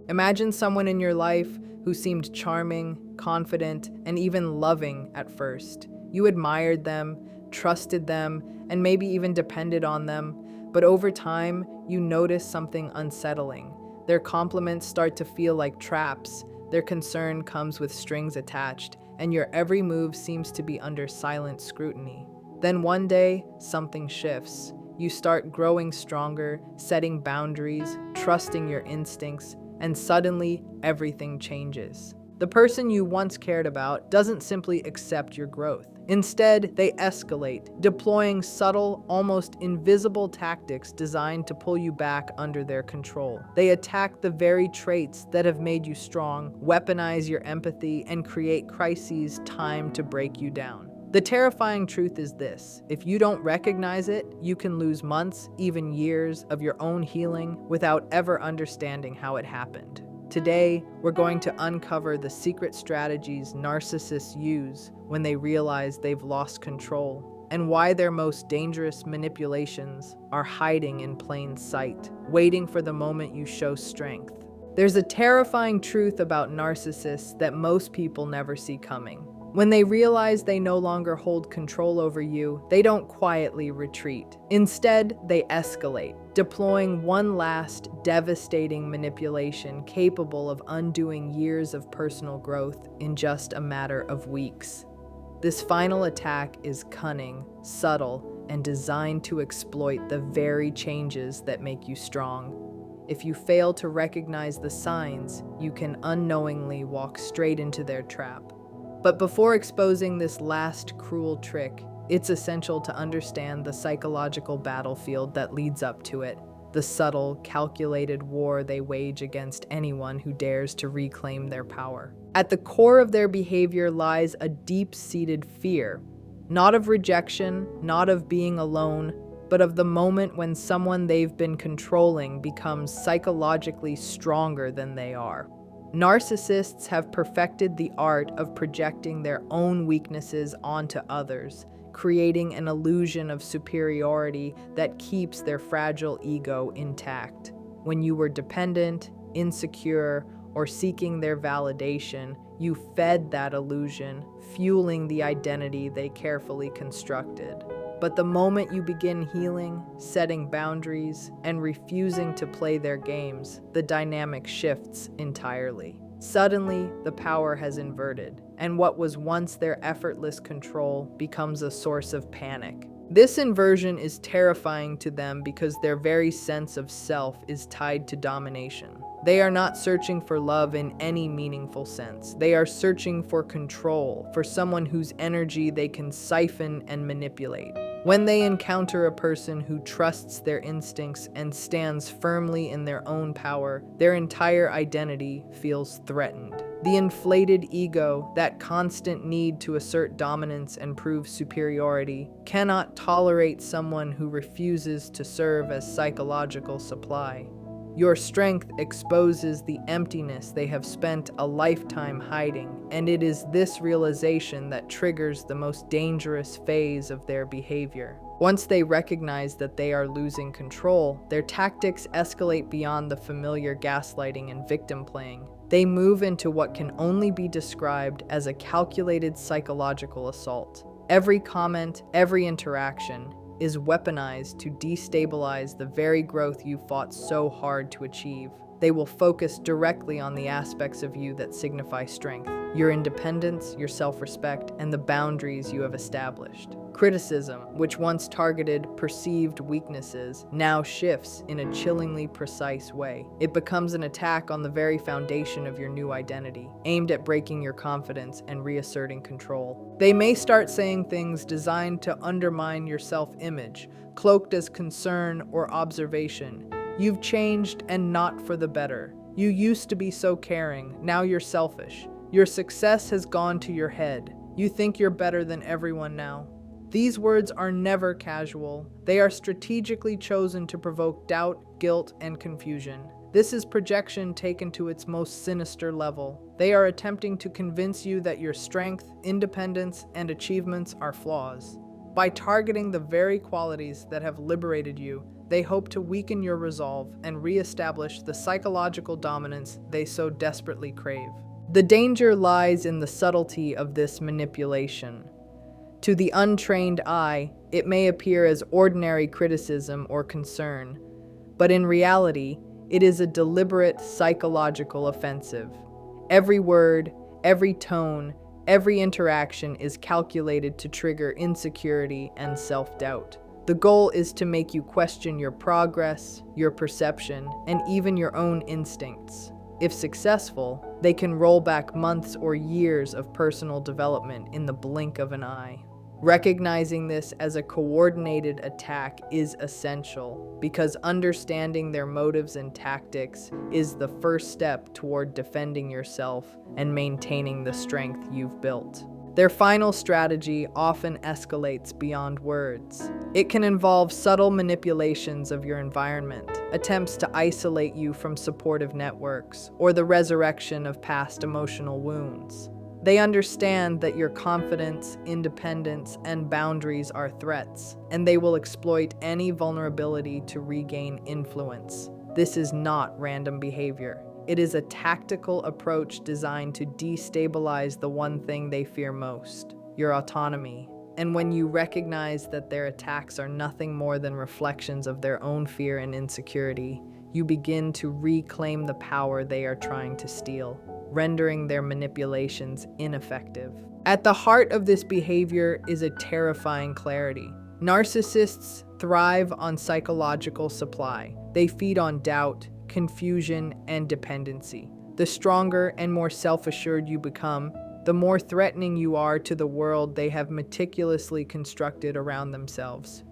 Imagine someone in your life who seemed charming, confident, and even loving at first. You admired them, trusted them, and maybe even depended on them. But over time, you notice something unsettling. Their compliments start to feel like traps, their concern comes with strings attached, and your every move seems to be under silent scrutiny. Then one day, something shifts. You start growing stronger, setting boundaries, trusting your instincts, and suddenly everything changes. The person you once cared about doesn't simply accept your growth. Instead, they escalate, deploying subtle, almost invisible tactics designed to pull you back under their control. They attack the very traits that have made you strong, weaponize your empathy, and create crises timed to break you down. The terrifying truth is this: if you don't recognize it, you can lose months, even years, of your own healing without ever understanding how it happened. Today, we're going to uncover the secret strategies narcissists use when they realize they've lost control, and why their most dangerous manipulations are hiding in plain sight, waiting for the moment you show strength. There's a terrifying truth about narcissists that most people never see coming. When they realize they no longer hold control over you, they don't quietly retreat. Instead, they escalate, deploying one last devastating manipulation capable of undoing years of personal growth in just a matter of weeks. This final attack is cunning, subtle, and designed to exploit the very changes that make you strong. If you fail to recognize the signs, you can unknowingly walk straight into their trap. But before exposing this last cruel trick, it's essential to understand the psychological battlefield that leads up to it, the subtle, calculated war they wage against anyone who dares to reclaim their power. At the core of their behavior lies a deep-seated fear, not of rejection, not of being alone, but of the moment when someone they've been controlling becomes psychologically stronger than they are. Narcissists have perfected the art of projecting their own weaknesses onto others, creating an illusion of superiority that keeps their fragile ego intact. When you were dependent, insecure, or seeking their validation, you fed that illusion, fueling the identity they carefully constructed. But the moment you begin healing, setting boundaries, and refusing to play their games, the dynamic shifts entirely. Suddenly, the power has inverted, and what was once their effortless control becomes a source of panic. This inversion is terrifying to them because their very sense of self is tied to domination. They are not searching for love in any meaningful sense. They are searching for control, for someone whose energy they can siphon and manipulate. When they encounter a person who trusts their instincts and stands firmly in their own power, their entire identity feels threatened. The inflated ego, that constant need to assert dominance and prove superiority, cannot tolerate someone who refuses to serve as psychological supply. Your strength exposes the emptiness they have spent a lifetime hiding, and it is this realization that triggers the most dangerous phase of their behavior. Once they recognize that they are losing control, their tactics escalate beyond the familiar gaslighting and victim playing. They move into what can only be described as a calculated psychological assault. Every comment, every interaction, is weaponized to destabilize the very growth you fought so hard to achieve. They will focus directly on the aspects of you that signify strength, your independence, your self-respect, and the boundaries you have established. Criticism, which once targeted perceived weaknesses, now shifts in a chillingly precise way. It becomes an attack on the very foundation of your new identity, aimed at breaking your confidence and reasserting control. They may start saying things designed to undermine your self-image, cloaked as concern or observation. You've changed, and not for the better. You used to be so caring, now you're selfish. Your success has gone to your head. You think you're better than everyone now. These words are never casual. They are strategically chosen to provoke doubt, guilt, and confusion. This is projection taken to its most sinister level. They are attempting to convince you that your strength, independence, and achievements are flaws. By targeting the very qualities that have liberated you, they hope to weaken your resolve and reestablish the psychological dominance they so desperately crave. The danger lies in the subtlety of this manipulation. To the untrained eye, it may appear as ordinary criticism or concern, but in reality, it is a deliberate psychological offensive. Every word, every tone, every interaction is calculated to trigger insecurity and self-doubt. The goal is to make you question your progress, your perception, and even your own instincts. If successful, they can roll back months or years of personal development in the blink of an eye. Recognizing this as a coordinated attack is essential because understanding their motives and tactics is the first step toward defending yourself and maintaining the strength you've built. Their final strategy often escalates beyond words. It can involve subtle manipulations of your environment, attempts to isolate you from supportive networks, or the resurrection of past emotional wounds. They understand that your confidence, independence, and boundaries are threats, and they will exploit any vulnerability to regain influence. This is not random behavior. It is a tactical approach designed to destabilize the one thing they fear most, your autonomy. And when you recognize that their attacks are nothing more than reflections of their own fear and insecurity, you begin to reclaim the power they are trying to steal, rendering their manipulations ineffective. At the heart of this behavior is a terrifying clarity. Narcissists thrive on psychological supply. They feed on doubt, confusion, and dependency. The stronger and more self-assured you become, the more threatening you are to the world they have meticulously constructed around themselves.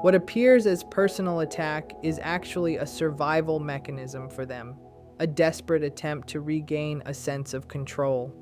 What appears as personal attack is actually a survival mechanism for them, a desperate attempt to regain a sense of control.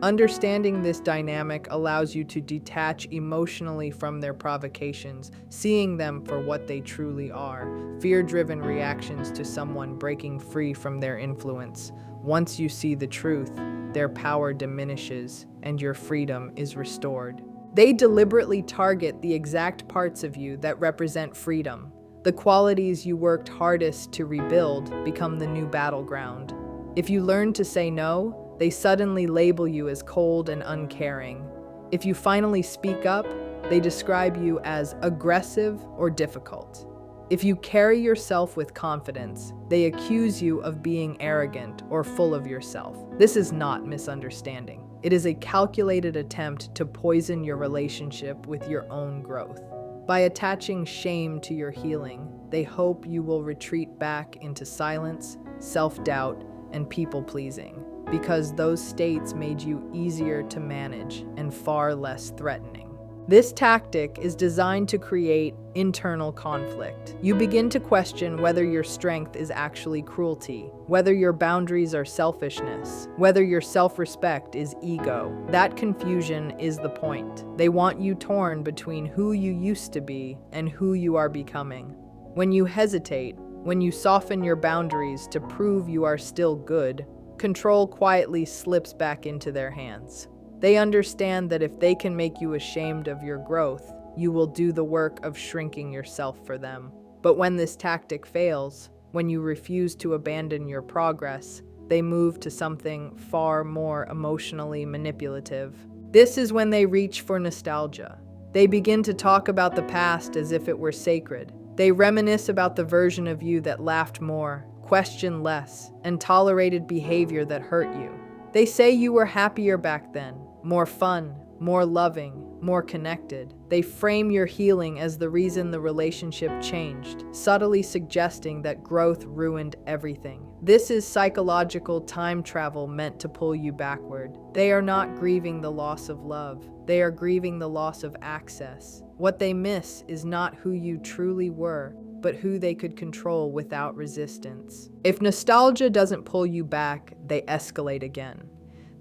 Understanding this dynamic allows you to detach emotionally from their provocations, seeing them for what they truly are, fear-driven reactions to someone breaking free from their influence. Once you see the truth, their power diminishes and your freedom is restored. They deliberately target the exact parts of you that represent freedom. The qualities you worked hardest to rebuild become the new battleground. If you learn to say no, they suddenly label you as cold and uncaring. If you finally speak up, they describe you as aggressive or difficult. If you carry yourself with confidence, they accuse you of being arrogant or full of yourself. This is not misunderstanding. It is a calculated attempt to poison your relationship with your own growth. By attaching shame to your healing, they hope you will retreat back into silence, self-doubt, and people-pleasing, because those states made you easier to manage and far less threatening. This tactic is designed to create internal conflict. You begin to question whether your strength is actually cruelty, whether your boundaries are selfishness, whether your self-respect is ego. That confusion is the point. They want you torn between who you used to be and who you are becoming. When you hesitate, when you soften your boundaries to prove you are still good, control quietly slips back into their hands. They understand that if they can make you ashamed of your growth, you will do the work of shrinking yourself for them. But when this tactic fails, when you refuse to abandon your progress, they move to something far more emotionally manipulative. This is when they reach for nostalgia. They begin to talk about the past as if it were sacred. They reminisce about the version of you that laughed more, questioned less, and tolerated behavior that hurt you. They say you were happier back then, more fun, more loving, more connected. They frame your healing as the reason the relationship changed, subtly suggesting that growth ruined everything. This is psychological time travel meant to pull you backward. They are not grieving the loss of love. They are grieving the loss of access. What they miss is not who you truly were, but who they could control without resistance. If nostalgia doesn't pull you back, they escalate again.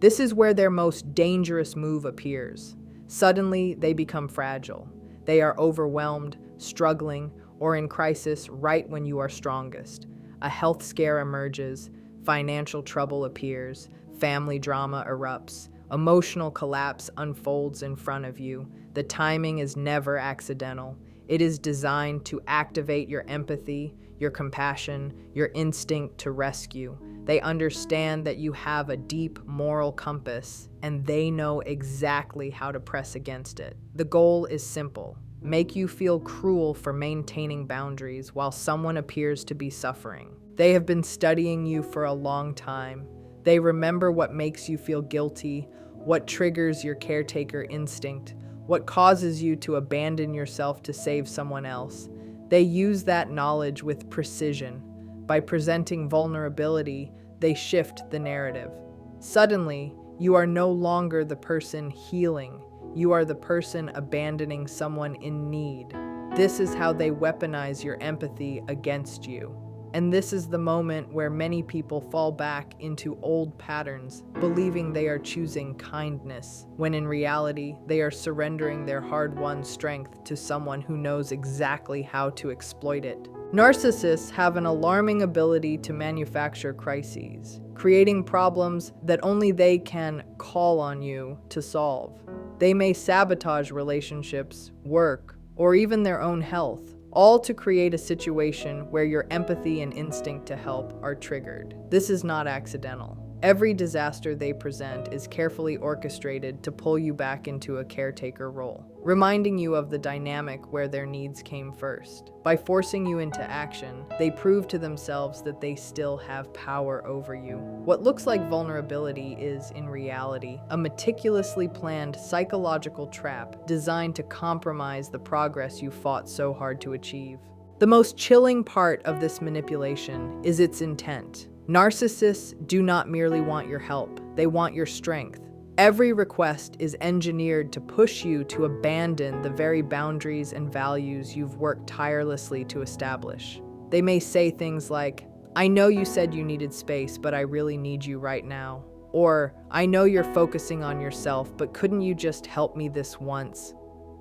This is where their most dangerous move appears. Suddenly, they become fragile. They are overwhelmed, struggling, or in crisis right when you are strongest. A health scare emerges, financial trouble appears, family drama erupts, Emotional collapse unfolds in front of you. The timing is never accidental. It is designed to activate your empathy, your compassion, your instinct to rescue. They understand that you have a deep moral compass, and they know exactly how to press against it. The goal is simple: make you feel cruel for maintaining boundaries while someone appears to be suffering. They have been studying you for a long time. They remember what makes you feel guilty, what triggers your caretaker instinct, what causes you to abandon yourself to save someone else. They use that knowledge with precision. By presenting vulnerability, they shift the narrative. Suddenly, you are no longer the person healing. You are the person abandoning someone in need. This is how they weaponize your empathy against you. And this is the moment where many people fall back into old patterns, believing they are choosing kindness, when in reality, they are surrendering their hard-won strength to someone who knows exactly how to exploit it. Narcissists have an alarming ability to manufacture crises, creating problems that only they can call on you to solve. They may sabotage relationships, work, or even their own health, all to create a situation where your empathy and instinct to help are triggered. This is not accidental. Every disaster they present is carefully orchestrated to pull you back into a caretaker role, reminding you of the dynamic where their needs came first. By forcing you into action, they prove to themselves that they still have power over you. What looks like vulnerability is, in reality, a meticulously planned psychological trap designed to compromise the progress you fought so hard to achieve. The most chilling part of this manipulation is its intent. Narcissists do not merely want your help, they want your strength. Every request is engineered to push you to abandon the very boundaries and values you've worked tirelessly to establish. They may say things like, "I know you said you needed space, but I really need you right now." Or, "I know you're focusing on yourself, but couldn't you just help me this once?"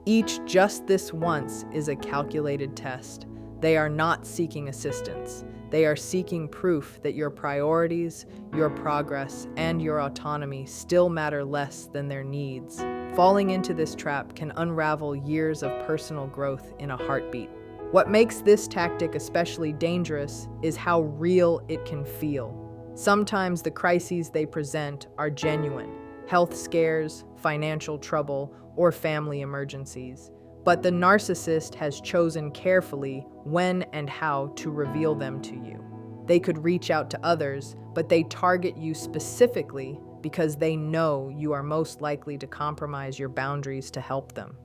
Each "just this once" is a calculated test. They are not seeking assistance. They are seeking proof that your priorities, your progress, and your autonomy still matter less than their needs. Falling into this trap can unravel years of personal growth in a heartbeat. What makes this tactic especially dangerous is how real it can feel. Sometimes the crises they present are genuine: health scares, financial trouble, or family emergencies. But the narcissist has chosen carefully when and how to reveal them to you. They could reach out to others, but they target you specifically because they know you are most likely to compromise your boundaries to help them.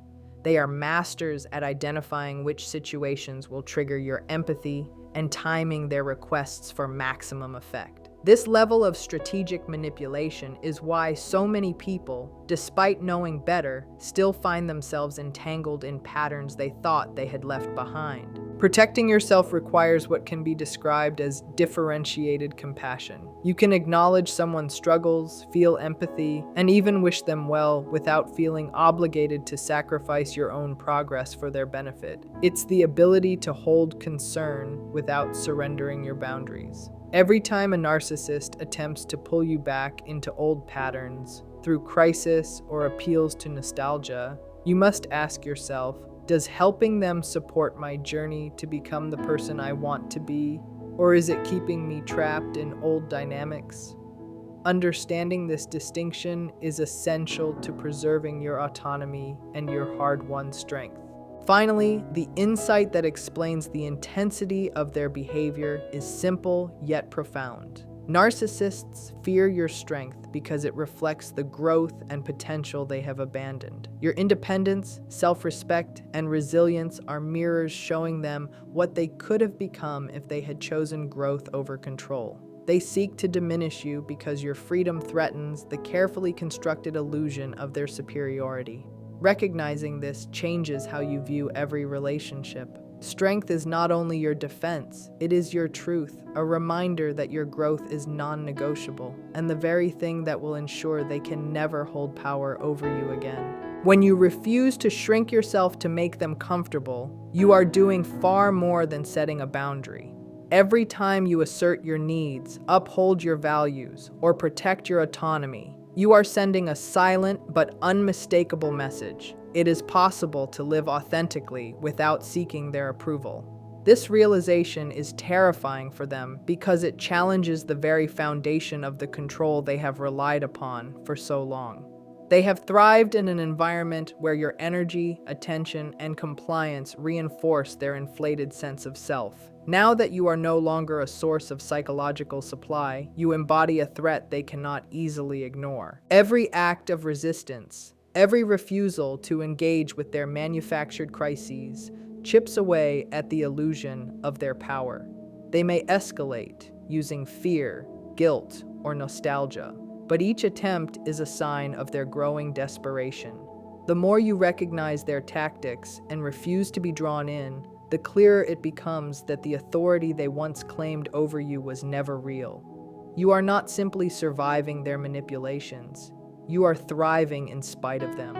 They are masters at identifying which situations will trigger your empathy and timing their requests for maximum effect. This level of strategic manipulation is why so many people, despite knowing better, still find themselves entangled in patterns they thought they had left behind. Protecting yourself requires what can be described as differentiated compassion. You can acknowledge someone's struggles, feel empathy, and even wish them well without feeling obligated to sacrifice your own progress for their benefit. It's the ability to hold concern without surrendering your boundaries. Every time a narcissist attempts to pull you back into old patterns through crisis or appeals to nostalgia, you must ask yourself, does helping them support my journey to become the person I want to be, or is it keeping me trapped in old dynamics? Understanding this distinction is essential to preserving your autonomy and your hard-won strength. Finally, the insight that explains the intensity of their behavior is simple yet profound. Narcissists fear your strength because it reflects the growth and potential they have abandoned. Your independence, self-respect, and resilience are mirrors showing them what they could have become if they had chosen growth over control. They seek to diminish you because your freedom threatens the carefully constructed illusion of their superiority. Recognizing this changes how you view every relationship. Strength is not only your defense, it is your truth, a reminder that your growth is non-negotiable, and the very thing that will ensure they can never hold power over you again. When you refuse to shrink yourself to make them comfortable, you are doing far more than setting a boundary. Every time you assert your needs, uphold your values, or protect your autonomy, You are sending a silent but unmistakable message. It is possible to live authentically without seeking their approval. This realization is terrifying for them because it challenges the very foundation of the control they have relied upon for so long. They have thrived in an environment where your energy, attention, and compliance reinforce their inflated sense of self. Now that you are no longer a source of psychological supply, you embody a threat they cannot easily ignore. Every act of resistance, every refusal to engage with their manufactured crises, chips away at the illusion of their power. They may escalate using fear, guilt, or nostalgia, but each attempt is a sign of their growing desperation. The more you recognize their tactics and refuse to be drawn in, the clearer it becomes that the authority they once claimed over you was never real. You are not simply surviving their manipulations, you are thriving in spite of them.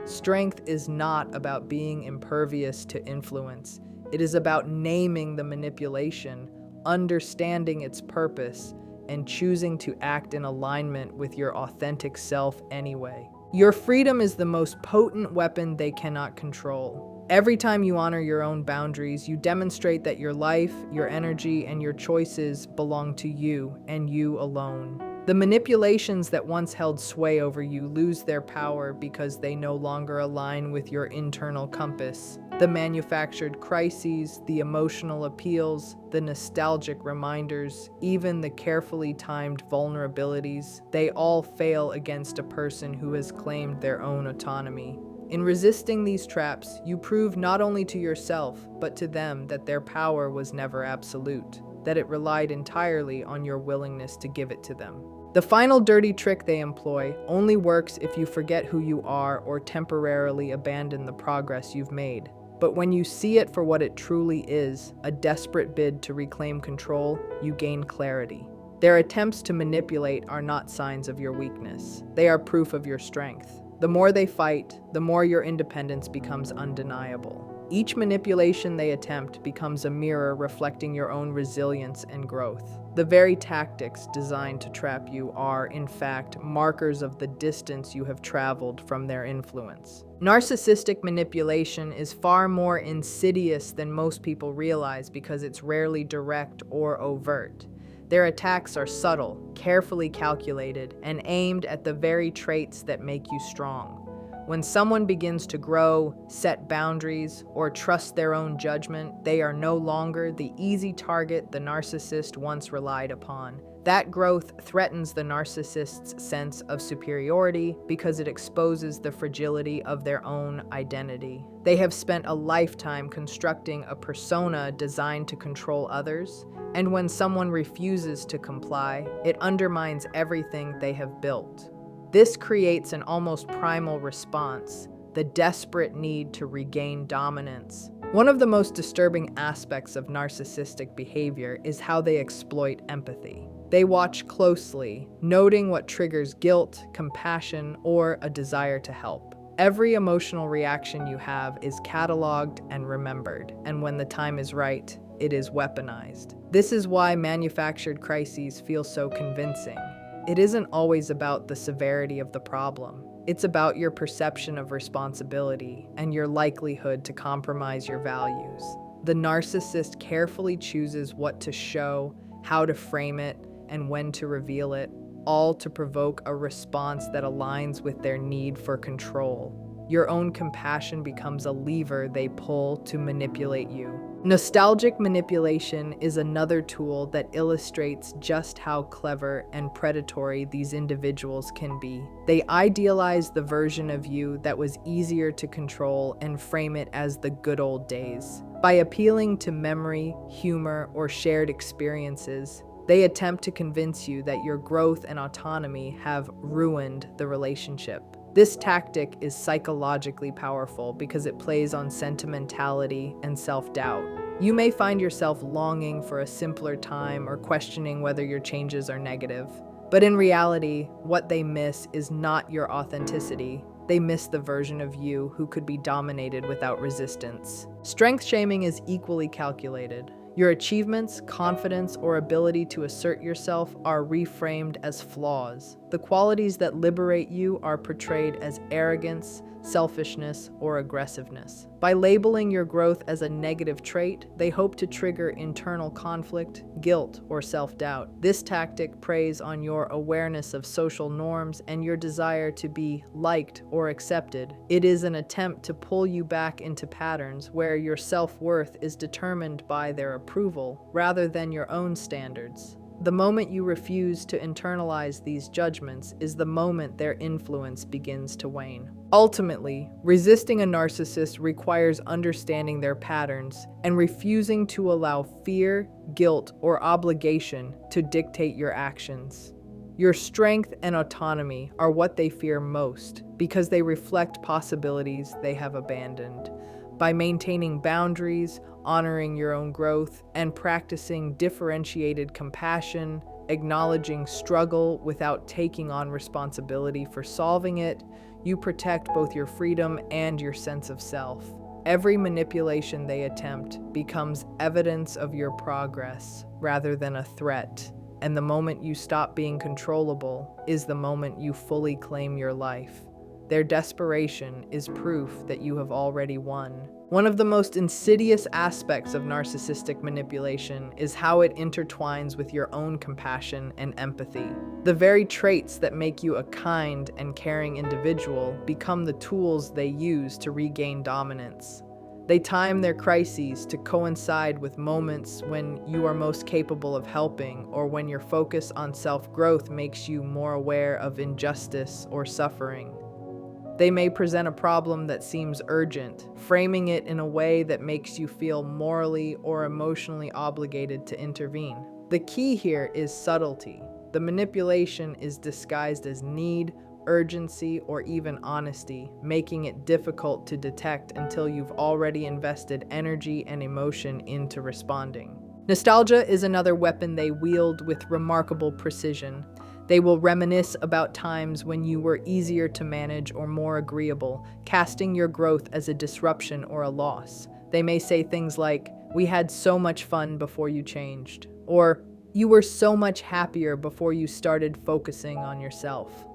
Strength is not about being impervious to influence. It is about naming the manipulation, understanding its purpose, and choosing to act in alignment with your authentic self anyway. Your freedom is the most potent weapon they cannot control. Every time you honor your own boundaries, you demonstrate that your life, your energy, and your choices belong to you and you alone. The manipulations that once held sway over you lose their power because they no longer align with your internal compass. The manufactured crises, the emotional appeals, the nostalgic reminders, even the carefully timed vulnerabilities, they all fail against a person who has claimed their own autonomy. In resisting these traps, you prove not only to yourself, but to them that their power was never absolute, that it relied entirely on your willingness to give it to them. The final dirty trick they employ only works if you forget who you are or temporarily abandon the progress you've made. But when you see it for what it truly is, a desperate bid to reclaim control, you gain clarity. Their attempts to manipulate are not signs of your weakness. They are proof of your strength. The more they fight, the more your independence becomes undeniable. Each manipulation they attempt becomes a mirror reflecting your own resilience and growth. The very tactics designed to trap you are, in fact, markers of the distance you have traveled from their influence. Narcissistic manipulation is far more insidious than most people realize because it's rarely direct or overt. Their attacks are subtle, carefully calculated, and aimed at the very traits that make you strong. When someone begins to grow, set boundaries, or trust their own judgment, they are no longer the easy target the narcissist once relied upon. That growth threatens the narcissist's sense of superiority because it exposes the fragility of their own identity. They have spent a lifetime constructing a persona designed to control others, and when someone refuses to comply, it undermines everything they have built. This creates an almost primal response, the desperate need to regain dominance. One of the most disturbing aspects of narcissistic behavior is how they exploit empathy. They watch closely, noting what triggers guilt, compassion, or a desire to help. Every emotional reaction you have is cataloged and remembered, and when the time is right, it is weaponized. This is why manufactured crises feel so convincing. It isn't always about the severity of the problem. It's about your perception of responsibility and your likelihood to compromise your values. The narcissist carefully chooses what to show, how to frame it, and when to reveal it, all to provoke a response that aligns with their need for control. Your own compassion becomes a lever they pull to manipulate you. Nostalgic manipulation is another tool that illustrates just how clever and predatory these individuals can be. They idealize the version of you that was easier to control and frame it as the good old days. By appealing to memory, humor, or shared experiences, they attempt to convince you that your growth and autonomy have ruined the relationship. This tactic is psychologically powerful because it plays on sentimentality and self-doubt. You may find yourself longing for a simpler time or questioning whether your changes are negative. But in reality, what they miss is not your authenticity. They miss the version of you who could be dominated without resistance. Strength shaming is equally calculated. Your achievements, confidence, or ability to assert yourself are reframed as flaws. The qualities that liberate you are portrayed as arrogance, selfishness, or aggressiveness. By labeling your growth as a negative trait, they hope to trigger internal conflict, guilt, or self-doubt. This tactic preys on your awareness of social norms and your desire to be liked or accepted. It is an attempt to pull you back into patterns where your self-worth is determined by their approval rather than your own standards. The moment you refuse to internalize these judgments is the moment their influence begins to wane. Ultimately, resisting a narcissist requires understanding their patterns and refusing to allow fear, guilt, or obligation to dictate your actions. Your strength and autonomy are what they fear most because they reflect possibilities they have abandoned. By maintaining boundaries, honoring your own growth, and practicing differentiated compassion, acknowledging struggle without taking on responsibility for solving it, you protect both your freedom and your sense of self. Every manipulation they attempt becomes evidence of your progress rather than a threat, and the moment you stop being controllable is the moment you fully claim your life. Their desperation is proof that you have already won. One of the most insidious aspects of narcissistic manipulation is how it intertwines with your own compassion and empathy. The very traits that make you a kind and caring individual become the tools they use to regain dominance. They time their crises to coincide with moments when you are most capable of helping, or when your focus on self-growth makes you more aware of injustice or suffering. They may present a problem that seems urgent, framing it in a way that makes you feel morally or emotionally obligated to intervene. The key here is subtlety. The manipulation is disguised as need, urgency, or even honesty, making it difficult to detect until you've already invested energy and emotion into responding. Nostalgia is another weapon they wield with remarkable precision. They will reminisce about times when you were easier to manage or more agreeable, casting your growth as a disruption or a loss. They may say things like, "We had so much fun before you changed," or "You were so much happier before you started focusing on yourself."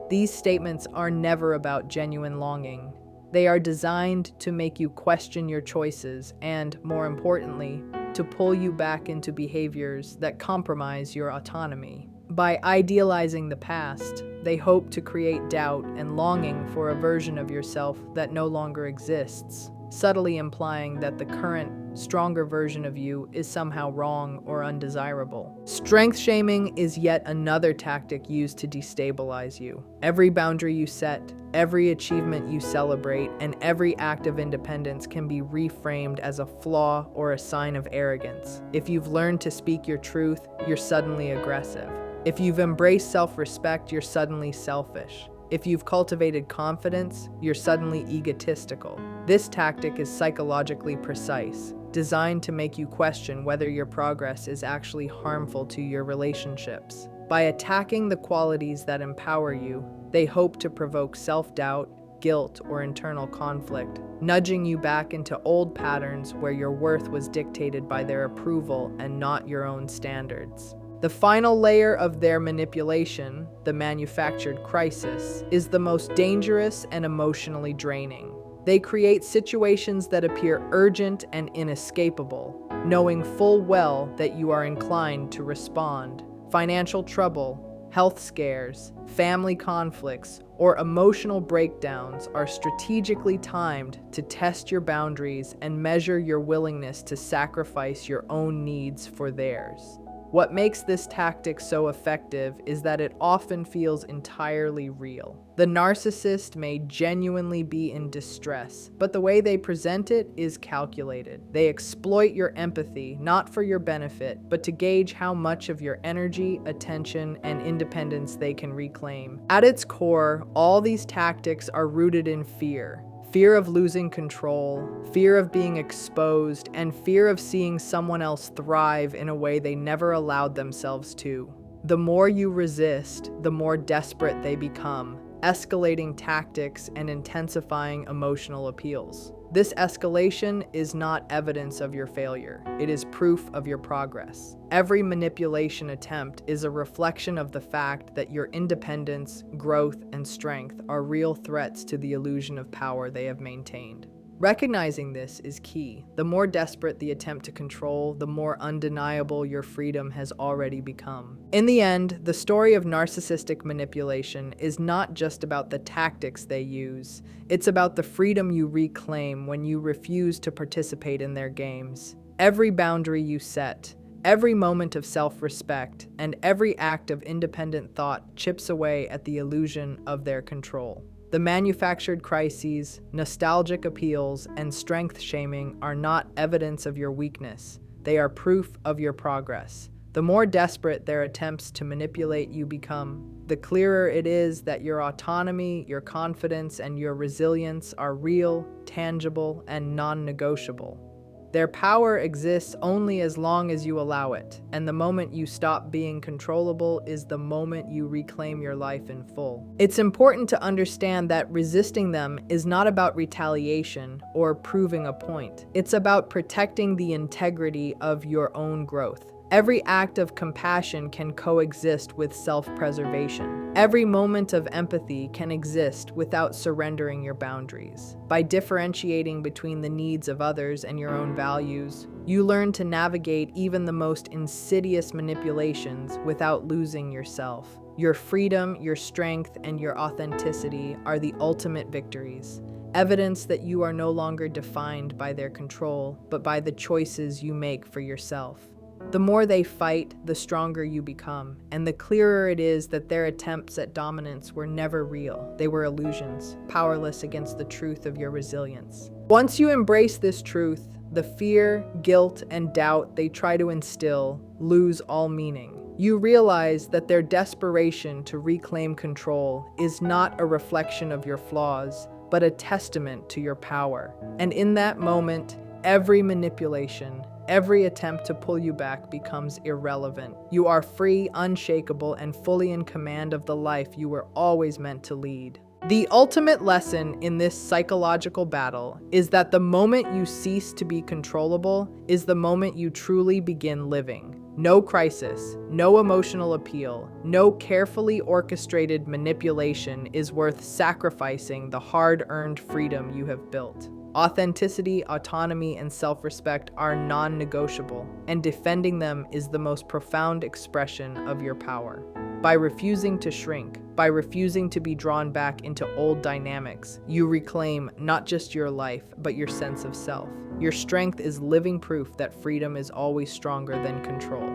These statements are never about genuine longing. They are designed to make you question your choices and, more importantly, to pull you back into behaviors that compromise your autonomy. By idealizing the past, they hope to create doubt and longing for a version of yourself that no longer exists, subtly implying that the current, stronger version of you is somehow wrong or undesirable. Strength shaming is yet another tactic used to destabilize you. Every boundary you set, every achievement you celebrate, and every act of independence can be reframed as a flaw or a sign of arrogance. If you've learned to speak your truth, you're suddenly aggressive. If you've embraced self-respect, you're suddenly selfish. If you've cultivated confidence, you're suddenly egotistical. This tactic is psychologically precise, designed to make you question whether your progress is actually harmful to your relationships. By attacking the qualities that empower you, they hope to provoke self-doubt, guilt, or internal conflict, nudging you back into old patterns where your worth was dictated by their approval and not your own standards. The final layer of their manipulation, the manufactured crisis, is the most dangerous and emotionally draining. They create situations that appear urgent and inescapable, knowing full well that you are inclined to respond. Financial trouble, health scares, family conflicts, or emotional breakdowns are strategically timed to test your boundaries and measure your willingness to sacrifice your own needs for theirs. What makes this tactic so effective is that it often feels entirely real. The narcissist may genuinely be in distress, but the way they present it is calculated. They exploit your empathy, not for your benefit, but to gauge how much of your energy, attention, and independence they can reclaim. At its core, all these tactics are rooted in fear. Fear of losing control, fear of being exposed, and fear of seeing someone else thrive in a way they never allowed themselves to. The more you resist, the more desperate they become, escalating tactics and intensifying emotional appeals. This escalation is not evidence of your failure. It is proof of your progress. Every manipulation attempt is a reflection of the fact that your independence, growth, and strength are real threats to the illusion of power they have maintained. Recognizing this is key. The more desperate the attempt to control, the more undeniable your freedom has already become. In the end, the story of narcissistic manipulation is not just about the tactics they use. It's about the freedom you reclaim when you refuse to participate in their games. Every boundary you set, every moment of self-respect, and every act of independent thought chips away at the illusion of their control. The manufactured crises, nostalgic appeals, and strength shaming are not evidence of your weakness. They are proof of your progress. The more desperate their attempts to manipulate you become, the clearer it is that your autonomy, your confidence, and your resilience are real, tangible, and non-negotiable. Their power exists only as long as you allow it, and the moment you stop being controllable is the moment you reclaim your life in full. It's important to understand that resisting them is not about retaliation or proving a point. It's about protecting the integrity of your own growth. Every act of compassion can coexist with self-preservation. Every moment of empathy can exist without surrendering your boundaries. By differentiating between the needs of others and your own values, you learn to navigate even the most insidious manipulations without losing yourself. Your freedom, your strength, and your authenticity are the ultimate victories. Evidence that you are no longer defined by their control, but by the choices you make for yourself. The more they fight, the stronger you become, and the clearer it is that their attempts at dominance were never real. They were illusions, powerless against the truth of your resilience. Once you embrace this truth, the fear, guilt, and doubt they try to instill lose all meaning. You realize that their desperation to reclaim control is not a reflection of your flaws, but a testament to your power. And in that moment, every manipulation, every attempt to pull you back becomes irrelevant. You are free, unshakable, and fully in command of the life you were always meant to lead. The ultimate lesson in this psychological battle is that the moment you cease to be controllable is the moment you truly begin living. No crisis, no emotional appeal, no carefully orchestrated manipulation is worth sacrificing the hard-earned freedom you have built. Authenticity, autonomy, and self-respect are non-negotiable, and defending them is the most profound expression of your power. By refusing to shrink, by refusing to be drawn back into old dynamics, you reclaim not just your life, but your sense of self. Your strength is living proof that freedom is always stronger than control.